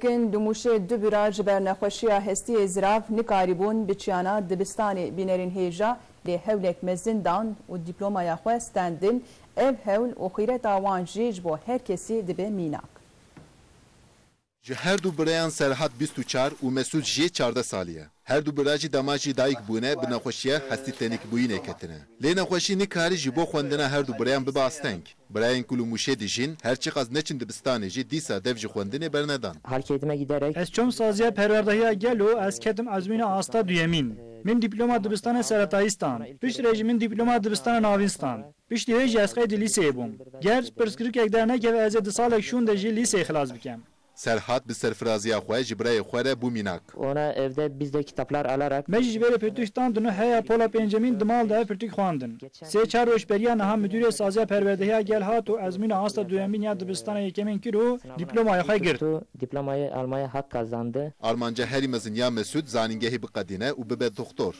کن دموشه دو براج بر نخوشی هستی ازراف نکاریبون بچیانا دبستانی بینرین هیجا لی هولک مزندان و دیپلومای خواستندن ev hewl û xîreta wan jî ji bo her kesî dibe mînak. Ji her du birayên Serhat 24 û Mesûd jê 14 salî ye. Her du birajî dema jî dayîk bûne bi nexweşiya hestî tenêkbûyînê ketine. Lê nexweşî nikarî ji bo xwendina her du birayan bibe asteng. Birayên ku li Mûşê dijîn her çiqas neçin dibistanê jî dîsa dev ji xwendinê bernedan. Harketime giderek Ez çom saziya perwerdehiya gelo ez ketim ezmîna asta duyemîn. Min diploma dibistana Seretayîstan. Pişt rejimin diploma dibistana Navinstan. Piştî wê jî ez xêdî lîseyê bûm. Ger pirsgirêkek dernekeve ez ê di salek şûn de jî lîseyê xilas bikim. Serhat bi serfiraziya xwe ji birayê xwe re bû mînak. ona evde biz de kitaplar alarak Me jî ji berê pirtûk standin û heya pola pêncemîn di mal de ev pirtûk xwandin. Sê çar roj beriya niha müdûrê saziya perwerdehiya gel hat û ezmîna asta duyemîn ya dibistana yekemîn kir û dîplomayê xwe girt. diplomayı almaya hak kazandı. Armanca herî mezin ya Mesûd zanîngehî biqedîne û bibe doktor.